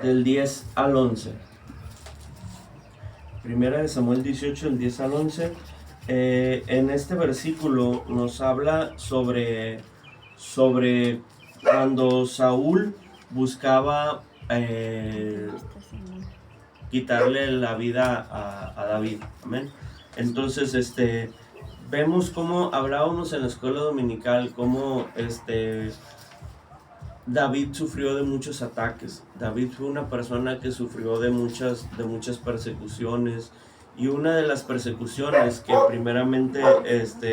del 10 al 11. Primera de Samuel 18, del 10 al 11. En este versículo nos habla sobre cuando Saúl buscaba quitarle la vida a David. Amén. Entonces, vemos cómo hablábamos en la escuela dominical, cómo David sufrió de muchos ataques. David fue una persona que sufrió de muchas persecuciones. Y una de las persecuciones que primeramente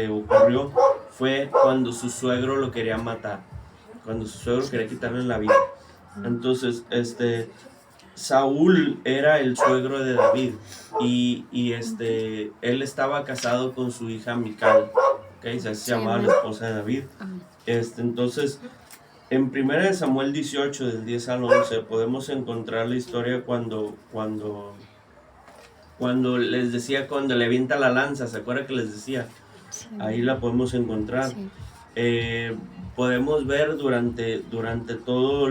ocurrió fue cuando su suegro lo quería matar. Cuando su suegro quería quitarle la vida. Entonces, Saúl era el suegro de David. Y él estaba casado con su hija Mical. ¿Okay? Se llamaba la esposa de David. Entonces, en 1 Samuel 18, del 10 al 11, podemos encontrar la historia cuando les decía, cuando le avienta la lanza, ¿se acuerda que les decía? Sí. Ahí la podemos encontrar. Sí. Podemos ver durante todo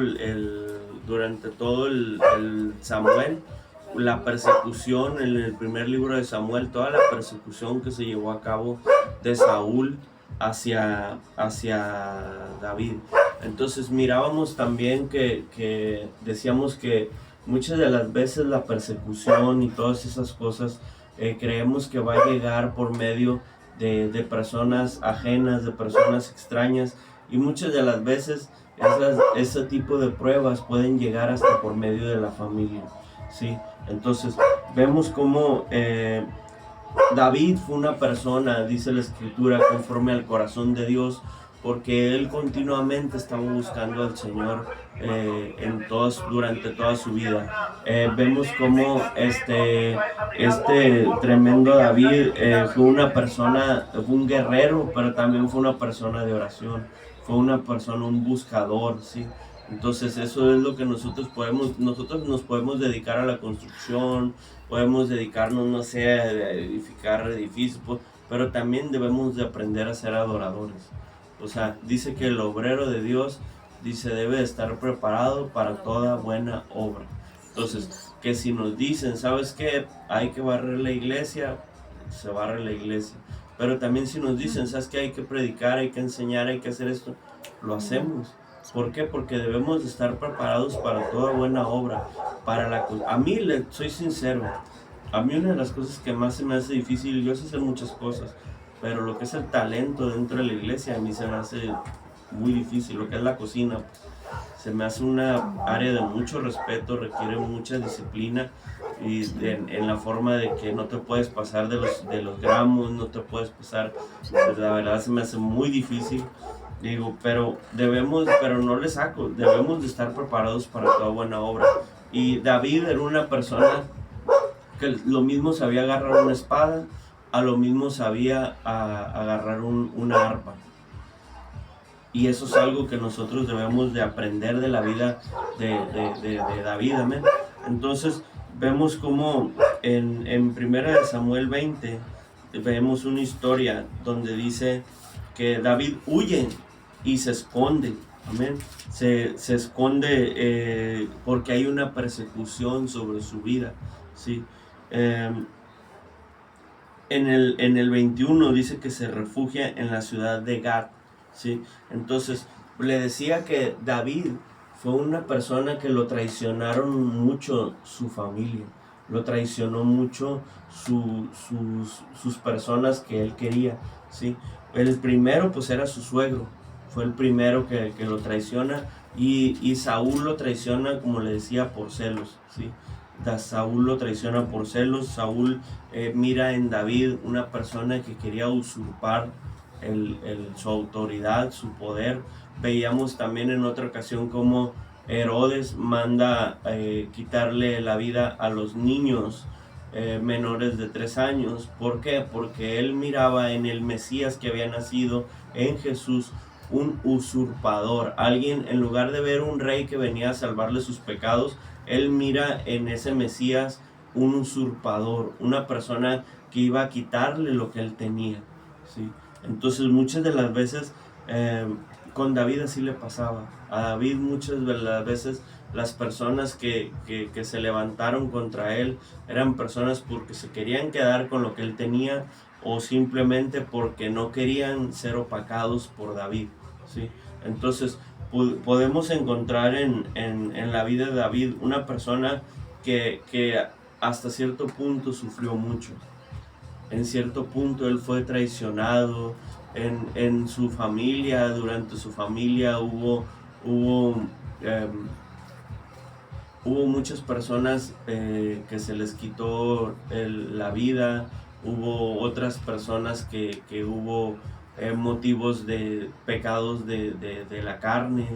el Samuel, la persecución en el primer libro de Samuel, toda la persecución que se llevó a cabo de Saúl hacia David. Entonces mirábamos también que decíamos que muchas de las veces la persecución y todas esas cosas creemos que va a llegar por medio de personas ajenas, de personas extrañas, y muchas de las veces ese tipo de pruebas pueden llegar hasta por medio de la familia, ¿sí? Entonces vemos cómo David fue una persona, dice la escritura, conforme al corazón de Dios, porque él continuamente estaba buscando al Señor durante toda su vida. Vemos cómo este tremendo David fue una persona, fue un guerrero, pero también fue una persona de oración, fue una persona, un buscador, ¿sí? Entonces eso es lo que nosotros nos podemos dedicar a la construcción, podemos dedicarnos, no sé, a edificar edificios, pero también debemos de aprender a ser adoradores. O sea, dice que el obrero de Dios, debe estar preparado para toda buena obra. Entonces, que si nos dicen, ¿sabes qué? Hay que barrer la iglesia, se barre la iglesia. Pero también si nos dicen, ¿sabes qué? Hay que predicar, hay que enseñar, hay que hacer esto, lo hacemos. ¿Por qué? Porque debemos de estar preparados para toda buena obra. A mí, soy sincero, a mí una de las cosas que más se me hace difícil, yo sé hacer muchas cosas, pero lo que es el talento dentro de la iglesia a mí se me hace muy difícil. Lo que es la cocina, pues, se me hace una área de mucho respeto, requiere mucha disciplina y en la forma de que no te puedes pasar de los gramos, no te puedes pasar, pues, la verdad se me hace muy difícil. Digo, pero no le saco, debemos de estar preparados para toda buena obra. Y David era una persona que lo mismo sabía agarrar una espada, a lo mismo sabía agarrar una arpa. Y eso es algo que nosotros debemos de aprender de la vida de David, amén. Entonces vemos como en 1 Samuel 20 vemos una historia donde dice que David huye y se esconde, amén. Se esconde porque hay una persecución sobre su vida, ¿sí? En el 21 dice que se refugia en la ciudad de Gat, ¿sí? Entonces le decía que David fue una persona que lo traicionaron mucho su familia, lo traicionó mucho sus personas que él quería, ¿sí? El primero pues era su suegro, fue el primero que lo traiciona, y Saúl lo traiciona, como le decía, por celos, ¿sí? Saúl lo traiciona por celos. Saúl mira en David una persona que quería usurpar su autoridad, su poder. Veíamos también en otra ocasión como Herodes manda quitarle la vida a los niños menores de 3 años. ¿Por qué? Porque él miraba en el Mesías que había nacido, en Jesús, un usurpador, alguien, en lugar de ver un rey que venía a salvarle sus pecados, él mira en ese Mesías un usurpador, una persona que iba a quitarle lo que él tenía, ¿sí? Entonces muchas de las veces con David así le pasaba. A David muchas de las veces las personas que se levantaron contra él eran personas porque se querían quedar con lo que él tenía o simplemente porque no querían ser opacados por David, ¿sí? Entonces podemos encontrar en la vida de David una persona que hasta cierto punto sufrió mucho. En cierto punto él fue traicionado, en su familia, durante su familia hubo muchas personas que se les quitó la vida, hubo otras personas que hubo motivos de pecados de la carne,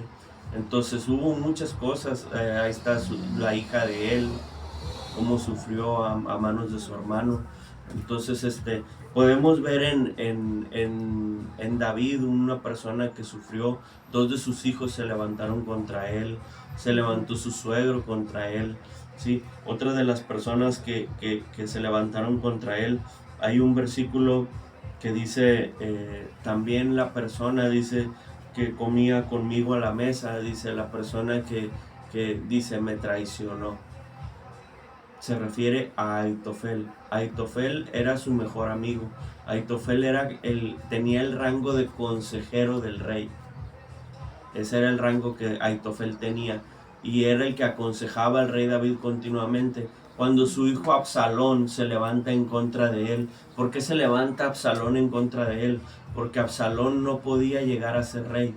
entonces hubo muchas cosas, ahí está la hija de él, cómo sufrió a manos de su hermano. Entonces podemos ver en David una persona que sufrió, 2 de sus hijos se levantaron contra él, se levantó su suegro contra él, ¿sí? Otra de las personas que se levantaron contra él, hay un versículo que dice, también la persona, dice, que comía conmigo a la mesa, dice la persona que dice, me traicionó. Se refiere a Aitofel. Aitofel era su mejor amigo. Aitofel tenía el rango de consejero del rey. Ese era el rango que Aitofel tenía. Y era el que aconsejaba al rey David continuamente. Cuando su hijo Absalón se levanta en contra de él. ¿Por qué se levanta Absalón en contra de él? Porque Absalón no podía llegar a ser rey.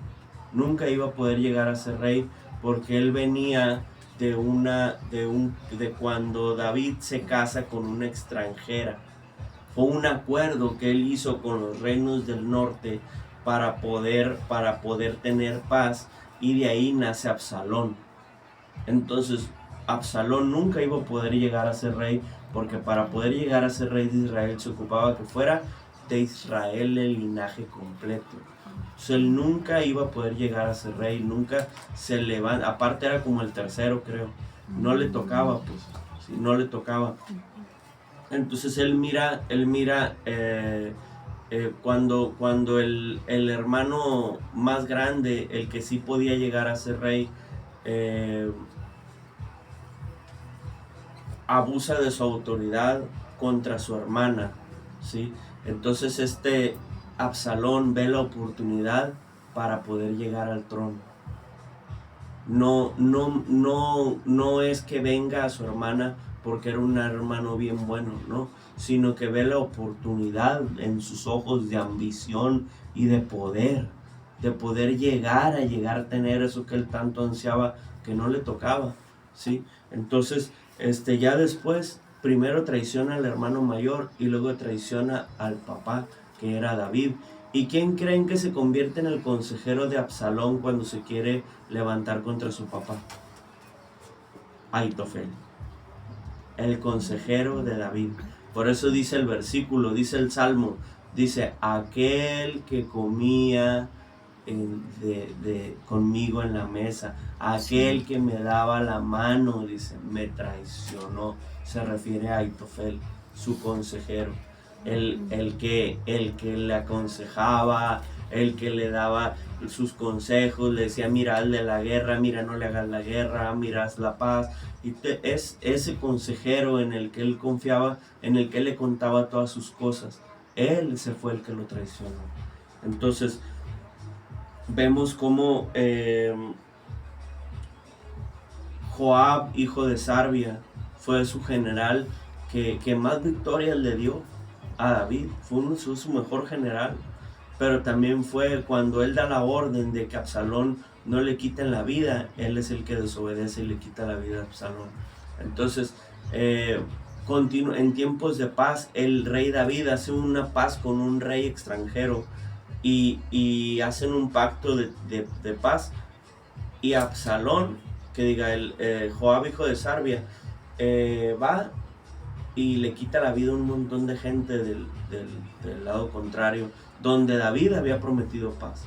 Nunca iba a poder llegar a ser rey porque él venía de cuando David se casa con una extranjera. Fue un acuerdo que él hizo con los reinos del norte para poder tener paz, y de ahí nace Absalón. Entonces Absalón nunca iba a poder llegar a ser rey, porque para poder llegar a ser rey de Israel se ocupaba que fuera de Israel el linaje completo. Entonces él nunca iba a poder llegar a ser rey, nunca se levanta, aparte era como el tercero, creo, no le tocaba, pues, ¿sí? No le tocaba. Entonces él mira cuando el hermano más grande, el que sí podía llegar a ser rey, abusa de su autoridad contra su hermana, ¿sí? Entonces Absalón ve la oportunidad para poder llegar al trono. No es que venga a su hermana porque era un hermano bien bueno, ¿no? Sino que ve la oportunidad en sus ojos de ambición y de poder llegar a tener eso que él tanto ansiaba, que no le tocaba, ¿sí? Entonces, ya después, primero traiciona al hermano mayor y luego traiciona al papá, que era David. ¿Y quién creen que se convierte en el consejero de Absalón cuando se quiere levantar contra su papá? Aitofel, el consejero de David. Por eso dice el versículo, dice el Salmo, dice, aquel que comía conmigo en la mesa, aquel que me daba la mano, dice, me traicionó. Se refiere a Aitofel, su consejero. El que le aconsejaba, el que le daba sus consejos, le decía, mira, hazle la guerra, mira, no le hagas la guerra, mira, haz la paz. Y es ese consejero en el que él confiaba, en el que él le contaba todas sus cosas. Él se fue el que lo traicionó. Entonces, vemos cómo Joab, hijo de Sarvia, fue su general que más victorias le dio a David. Fue su mejor general, pero también fue cuando él da la orden de que a Absalón no le quiten la vida, él es el que desobedece y le quita la vida a Absalón. Entonces, en tiempos de paz, el rey David hace una paz con un rey extranjero y hacen un pacto de paz, y Absalón, que diga Joab, hijo de Sarvia, va y le quita la vida a un montón de gente del lado contrario, donde David había prometido paz.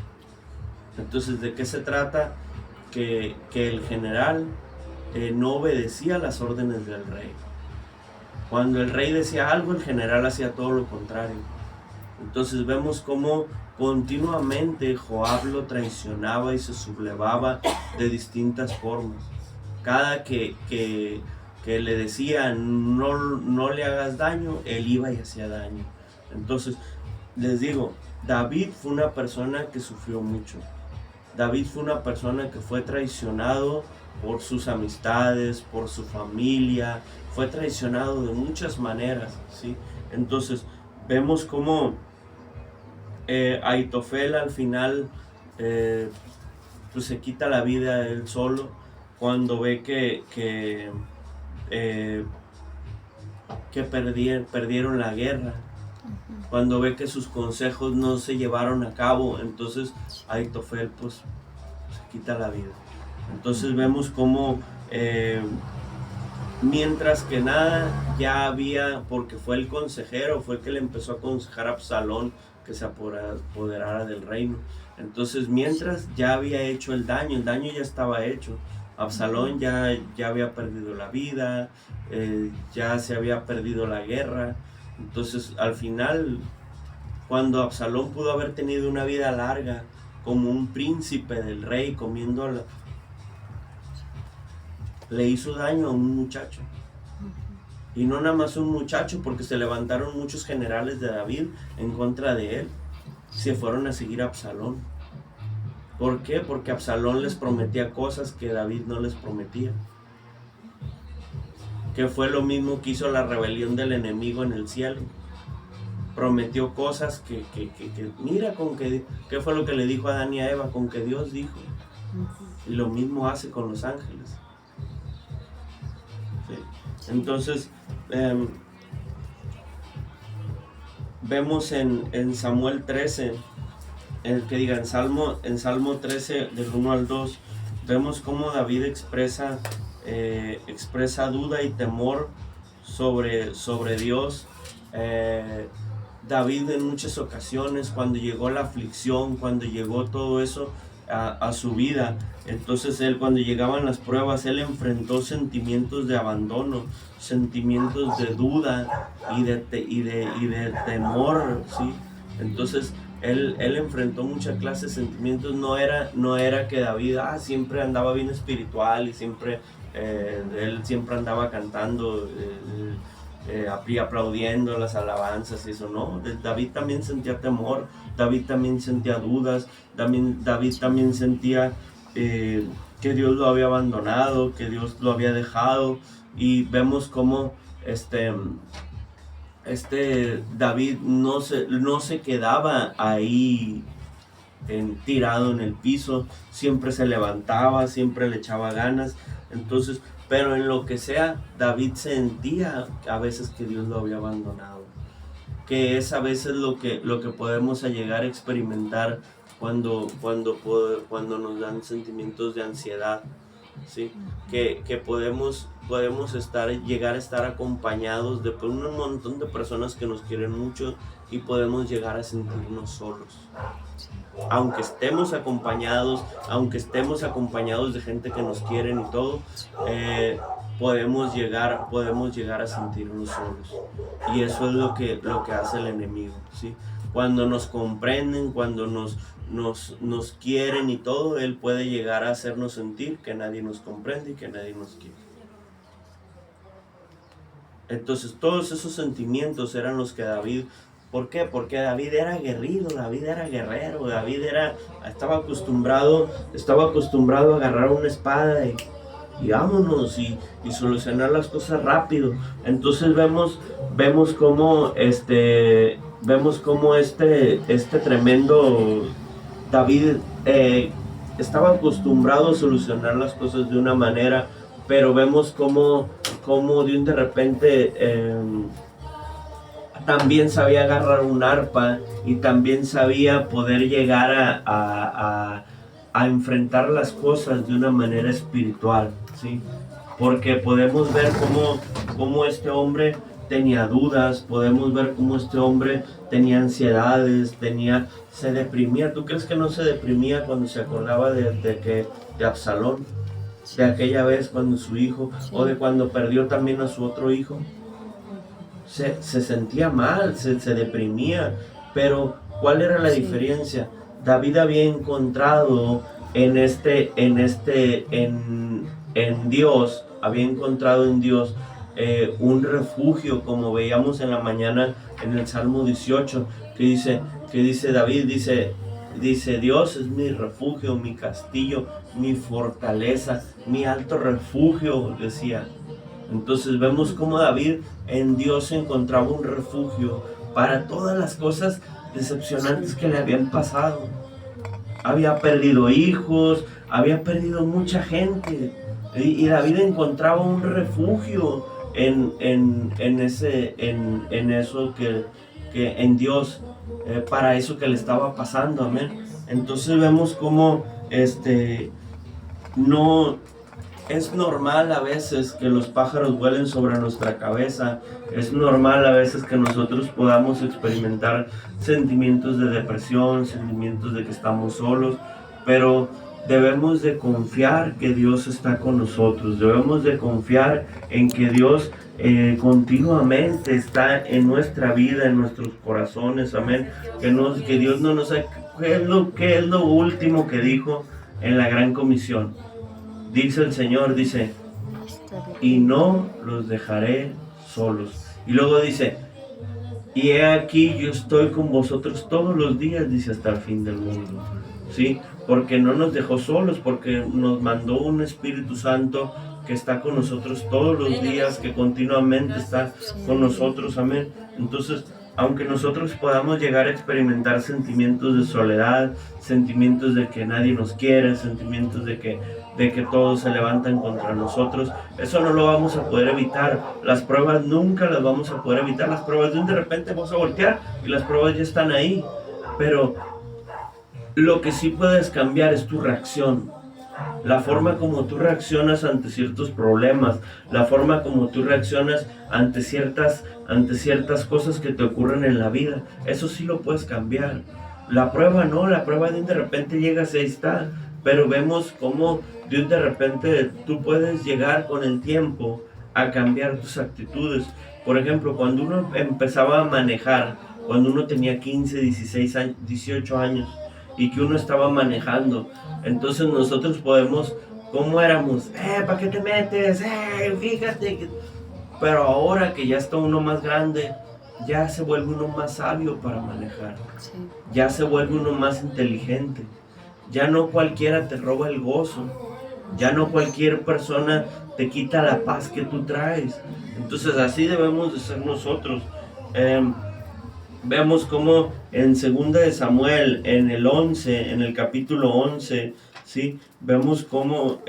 Entonces, ¿de qué se trata? Que el general no obedecía las órdenes del rey. Cuando el rey decía algo, el general hacía todo lo contrario. Entonces vemos cómo continuamente Joab lo traicionaba y se sublevaba de distintas formas. cada que le decía no le hagas daño, él iba y hacía daño. Entonces, les digo, David fue una persona que sufrió mucho. David fue una persona que fue traicionado por sus amistades, por su familia, fue traicionado de muchas maneras, ¿sí? Entonces, vemos cómo Ahitofel al final pues se quita la vida él solo cuando ve que perdieron la guerra, cuando ve que sus consejos no se llevaron a cabo. Entonces Ahitofel pues se quita la vida. Entonces vemos cómo mientras que nada ya había, porque fue el consejero, fue el que le empezó a aconsejar a Absalón que se apoderara del reino. Entonces mientras ya había hecho el daño ya estaba hecho. Absalón ya había perdido la vida, ya se había perdido la guerra. Entonces al final, cuando Absalón pudo haber tenido una vida larga como un príncipe del rey comiendo le hizo daño a un muchacho. Y no nada más un muchacho, porque se levantaron muchos generales de David en contra de él. Se fueron a seguir a Absalón. ¿Por qué? Porque Absalón les prometía cosas que David no les prometía. Que fue lo mismo que hizo la rebelión del enemigo en el cielo. Prometió cosas que mira, ¿qué fue lo que le dijo a Adán y a Eva? Con que Dios dijo. Y lo mismo hace con los ángeles. ¿Sí? Entonces, vemos en Samuel 13, en Salmo 13, del 1 al 2, vemos cómo David expresa duda y temor sobre Dios. David en muchas ocasiones, cuando llegó la aflicción, cuando llegó todo eso a su vida, entonces él, cuando llegaban las pruebas, él enfrentó sentimientos de abandono, sentimientos de duda y de temor, ¿sí? Entonces él enfrentó muchas clases de sentimientos. No era que David siempre andaba bien espiritual y siempre él siempre andaba cantando y aplaudiendo las alabanzas y eso, no. David también sentía temor, David también sentía dudas, David también sentía que Dios lo había abandonado, que Dios lo había dejado. Y vemos cómo David no se quedaba ahí tirado en el piso, siempre se levantaba, siempre le echaba ganas. Entonces, pero en lo que sea, David sentía a veces que Dios lo había abandonado, que es a veces lo que podemos llegar a experimentar cuando nos dan sentimientos de ansiedad, ¿sí? Que podemos llegar a estar acompañados de un montón de personas que nos quieren mucho y podemos llegar a sentirnos solos. Aunque estemos acompañados de gente que nos quieren y todo, podemos llegar a sentirnos solos. Y eso es lo que hace el enemigo, ¿sí? Cuando nos comprenden, cuando nos quieren y todo, él puede llegar a hacernos sentir que nadie nos comprende y que nadie nos quiere. Entonces todos esos sentimientos eran los que David... ¿Por qué? Porque David era aguerrido, David era guerrero, David estaba acostumbrado a agarrar una espada y vámonos y solucionar las cosas rápido. Entonces vemos cómo este tremendo David estaba acostumbrado a solucionar las cosas de una manera, pero vemos cómo de repente también sabía agarrar un arpa y también sabía poder llegar a enfrentar las cosas de una manera espiritual, ¿sí? Porque podemos ver cómo este hombre tenía dudas, podemos ver cómo este hombre tenía ansiedades, se deprimía. ¿Tú crees que no se deprimía cuando se acordaba de Absalón? De aquella vez cuando su hijo, o de cuando perdió también a su otro hijo. Se sentía mal, se deprimía, pero ¿cuál era la diferencia? David había encontrado en en Dios, había encontrado en Dios un refugio, como veíamos en la mañana en el Salmo 18, que dice David, dice, Dios es mi refugio, mi castillo, mi fortaleza, mi alto refugio, decía. Entonces vemos cómo David en Dios encontraba un refugio para todas las cosas decepcionantes que le habían pasado. Había perdido hijos, había perdido mucha gente, y David encontraba un refugio en eso que en Dios, para eso que le estaba pasando, amén. Entonces vemos cómo no es normal a veces que los pájaros vuelen sobre nuestra cabeza, es normal a veces que nosotros podamos experimentar sentimientos de depresión, sentimientos de que estamos solos, pero debemos de confiar que Dios está con nosotros, debemos de confiar en que Dios continuamente está en nuestra vida, en nuestros corazones, amén, que Dios no nos ha... ¿Qué es lo último que dijo en la gran comisión? Dice el Señor, dice, y no los dejaré solos. Y luego dice, y he aquí yo estoy con vosotros todos los días, dice, hasta el fin del mundo. ¿Sí? Porque no nos dejó solos, porque nos mandó un Espíritu Santo que está con nosotros todos los días, que continuamente está con nosotros, amén. Entonces, aunque nosotros podamos llegar a experimentar sentimientos de soledad, sentimientos de que nadie nos quiere, sentimientos de que todos se levantan contra nosotros, eso no lo vamos a poder evitar. Las pruebas nunca las vamos a poder evitar. Las pruebas de repente vas a voltear y las pruebas ya están ahí, pero lo que sí puedes cambiar es tu reacción. La forma como tú reaccionas ante ciertos problemas, la forma como tú reaccionas ante ciertas cosas que te ocurren en la vida, eso sí lo puedes cambiar. La prueba no, la prueba de repente llegas y ahí está, pero vemos cómo de repente tú puedes llegar con el tiempo a cambiar tus actitudes. Por ejemplo, cuando uno empezaba a manejar, cuando uno tenía 15, 16 años, 18 años, y que uno estaba manejando, entonces nosotros podemos, ¿cómo éramos? ¿Para qué te metes? Fíjate. Pero ahora que ya está uno más grande, ya se vuelve uno más sabio para manejar. Sí. Ya se vuelve uno más inteligente. Ya no cualquiera te roba el gozo. Ya no cualquier persona te quita la paz que tú traes. Entonces así debemos de ser nosotros. Vemos cómo en 2 de Samuel, en el capítulo 11, ¿sí? Vemos cómo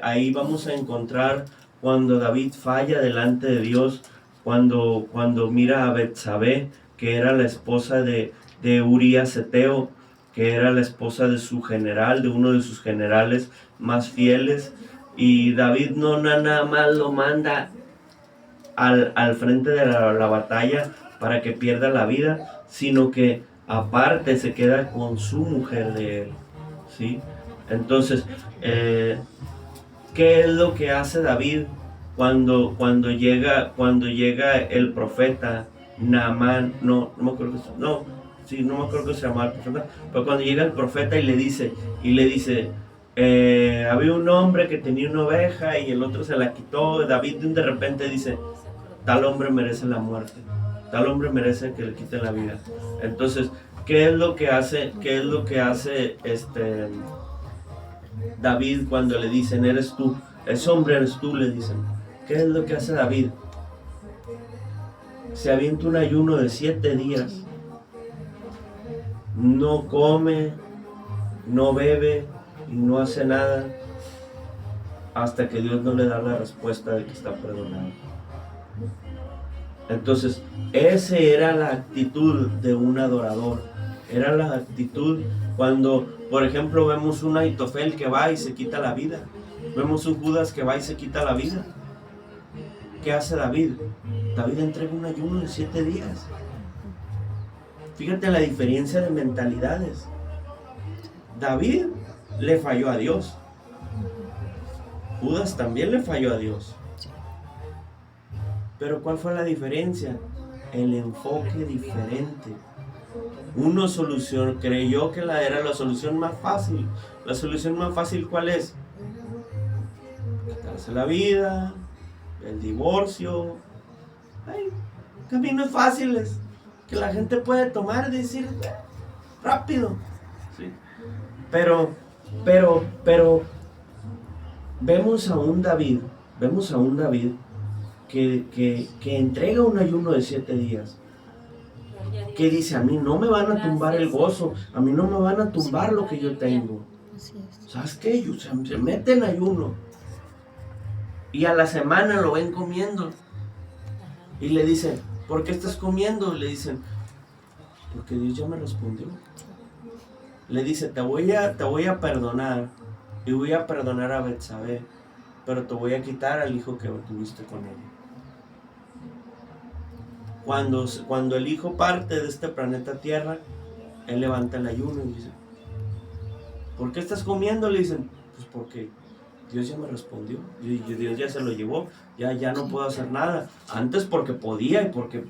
ahí vamos a encontrar cuando David falla delante de Dios, cuando mira a Betsabé, que era la esposa de Urías Eteo, que era la esposa de su general, de uno de sus generales más fieles, y David no nada más lo manda al frente de la batalla para que pierda la vida, sino que aparte se queda con su mujer de él, ¿sí? Entonces, ¿qué es lo que hace David cuando llega el profeta Naamán? No me acuerdo que se llamaba el profeta, pero cuando llega el profeta y le dice, había un hombre que tenía una oveja y el otro se la quitó, David de repente dice, tal hombre merece la muerte, tal hombre merece que le quiten la vida. Entonces, ¿qué es lo que hace David cuando le dicen, eres tú? Ese hombre eres tú, le dicen. ¿Qué es lo que hace David? Se avienta un ayuno de 7 días. No come, no bebe y no hace nada hasta que Dios no le da la respuesta de que está perdonado. Entonces, esa era la actitud de un adorador. Era la actitud cuando, por ejemplo, vemos un Ahitofel que va y se quita la vida. Vemos un Judas que va y se quita la vida. ¿Qué hace David? David entrega un ayuno de 7 días. Fíjate la diferencia de mentalidades. David le falló a Dios. Judas también le falló a Dios. Pero ¿cuál fue la diferencia? El enfoque diferente. Uno creyó que era la solución más fácil. ¿La solución más fácil cuál es? Quitar quitarse la vida, el divorcio. Hay caminos fáciles que la gente puede tomar y decir rápido, ¿sí? Pero vemos a un David que entrega un ayuno de 7 días, que dice: a mí no me van a tumbar el gozo, a mí no me van a tumbar lo que yo tengo. ¿Sabes qué? Ellos se meten en ayuno y a la semana lo ven comiendo y le dicen: ¿por qué estás comiendo? Le dicen: porque Dios ya me respondió. Le dice: te voy a perdonar y voy a perdonar a Betsabé, pero te voy a quitar al hijo que tuviste con ella. Cuando el hijo parte de este planeta Tierra, él levanta el ayuno y dice: ¿por qué estás comiendo? Le dicen: pues porque Dios ya me respondió, Dios ya se lo llevó, ya no puedo hacer nada. Antes porque podía y porque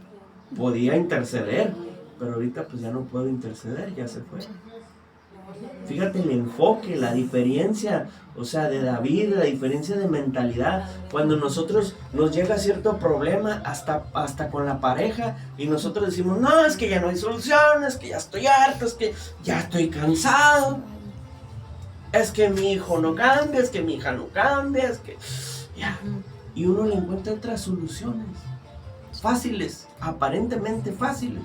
podía interceder, pero ahorita pues ya no puedo interceder, ya se fue. Fíjate el enfoque, la diferencia, o sea, de David, la diferencia de mentalidad. Cuando nosotros nos llega cierto problema, hasta con la pareja, y nosotros decimos: no, es que ya no hay solución, es que ya estoy harto, es que ya estoy cansado, es que mi hijo no cambia, es que mi hija no cambia, es que ya. Y uno le encuentra otras soluciones, fáciles, aparentemente fáciles.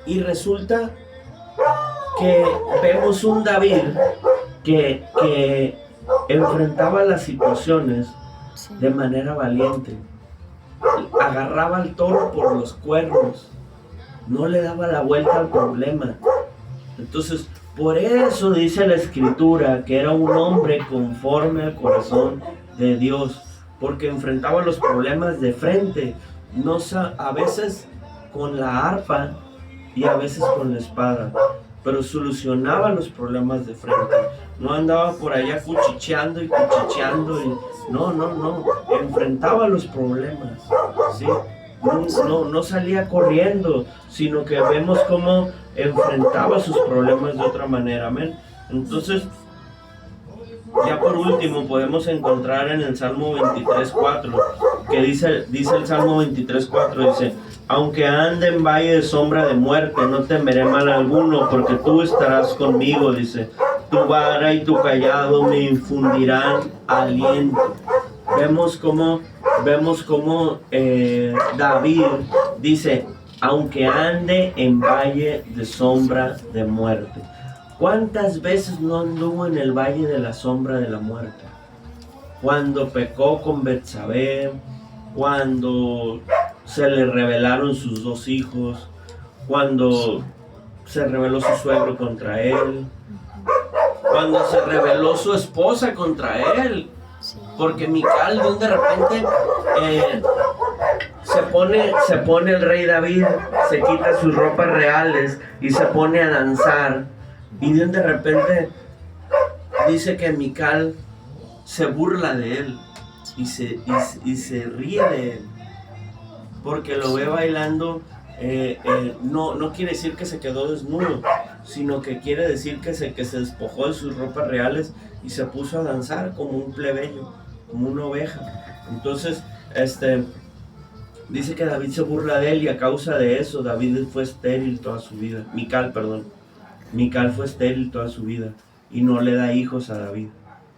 Y resulta que vemos un David que enfrentaba las situaciones de manera valiente, agarraba al toro por los cuernos, no le daba la vuelta al problema. Entonces, por eso dice la Escritura que era un hombre conforme al corazón de Dios, porque enfrentaba los problemas de frente, a veces con la arpa y a veces con la espada, pero solucionaba los problemas de frente. No andaba por allá cuchicheando y no, enfrentaba los problemas, ¿sí? No salía corriendo, sino que vemos cómo enfrentaba sus problemas de otra manera, amén. Entonces, ya por último podemos encontrar en el Salmo 23:4, que dice el Salmo 23:4, dice: aunque ande en valle de sombra de muerte, no temeré mal alguno, porque tú estarás conmigo, dice. Tu vara y tu callado me infundirán aliento. Vemos cómo David dice: aunque ande en valle de sombra de muerte. ¿Cuántas veces no anduvo en el valle de la sombra de la muerte? Cuando pecó con Betsabé, cuando se le rebelaron sus 2 hijos, cuando se rebeló su suegro contra él, cuando se rebeló su esposa contra él, porque Mical de repente se pone el rey David, se quita sus ropas reales y se pone a danzar, y de repente dice que Mical se burla de él y se ríe de él, porque lo ve bailando. No quiere decir que se quedó desnudo, sino que quiere decir que se despojó de sus ropas reales y se puso a danzar como un plebeyo, como una oveja. Entonces, dice que David se burla de él, y a causa de eso David fue estéril toda su vida. Mical fue estéril toda su vida y no le da hijos a David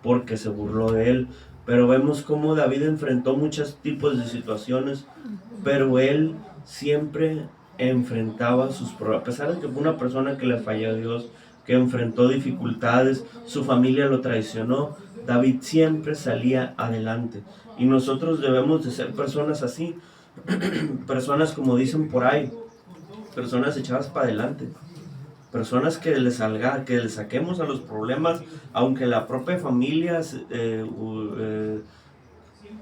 porque se burló de él. Pero vemos cómo David enfrentó muchos tipos de situaciones, pero él siempre enfrentaba sus problemas. A pesar de que fue una persona que le falló a Dios, que enfrentó dificultades, su familia lo traicionó, David siempre salía adelante. Y nosotros debemos de ser personas así, personas, como dicen por ahí, personas echadas para adelante, personas que le saquemos a los problemas, aunque la propia familia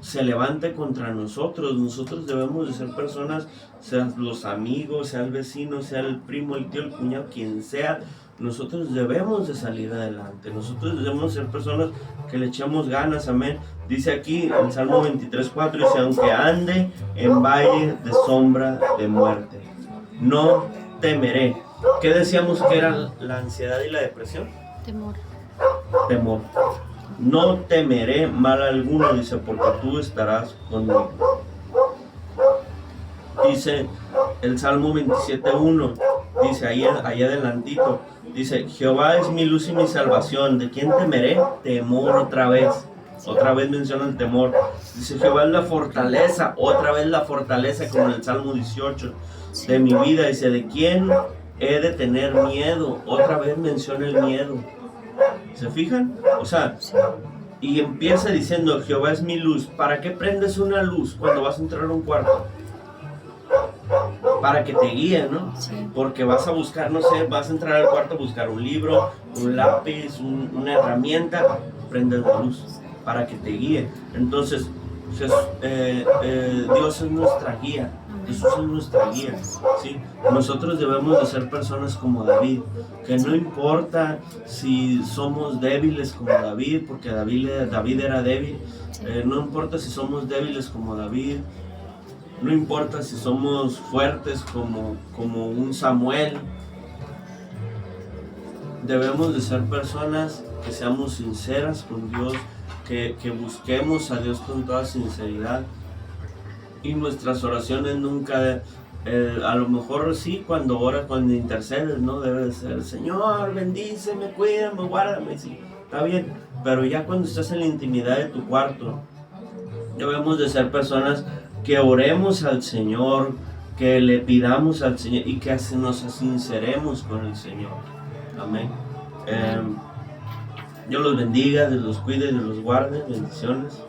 se levante contra nosotros. Nosotros debemos de ser personas, sean los amigos, sea el vecino, sea el primo, el tío, el cuñado, quien sea. Nosotros debemos de salir adelante. Nosotros debemos ser personas que le echemos ganas, amén. Dice aquí en Salmo 23:4, dice: aunque ande en valle de sombra de muerte, no temeré. ¿Qué decíamos que era la ansiedad y la depresión? Temor. no temeré mal alguno, dice, porque tú estarás conmigo. Dice el Salmo 27:1, dice ahí adelantito, dice, Jehová es mi luz y mi salvación, ¿de quién temeré? Temor otra vez menciona el temor. Dice, Jehová es la fortaleza, otra vez la fortaleza, como en el Salmo 18 de mi vida. Dice, ¿de quién he de tener miedo? Otra vez menciona el miedo. ¿Se fijan? O sea, y empieza diciendo, Jehová es mi luz. ¿Para qué prendes una luz cuando vas a entrar a un cuarto? Para que te guíe, ¿no? Sí. Porque vas a buscar, no sé, vas a entrar al cuarto a buscar un libro, un lápiz, una herramienta, prende la luz para que te guíe. Entonces, Dios es nuestra guía, Jesús es nuestra guía, ¿sí? Nosotros debemos de ser personas como David, que no importa si somos débiles como David, porque David era débil, no importa si somos débiles como David, no importa si somos fuertes como un Samuel, debemos de ser personas que seamos sinceras con Dios, que busquemos a Dios con toda sinceridad, y nuestras oraciones nunca, a lo mejor sí, cuando oras, cuando intercedes, ¿no? Debe de ser, Señor, bendíceme, cuídame, guárdame, sí, está bien, pero ya cuando estás en la intimidad de tu cuarto, debemos de ser personas que oremos al Señor, que le pidamos al Señor y que nos sinceremos con el Señor. Amén. Dios los bendiga, Dios los cuide, Dios los guarde. Bendiciones.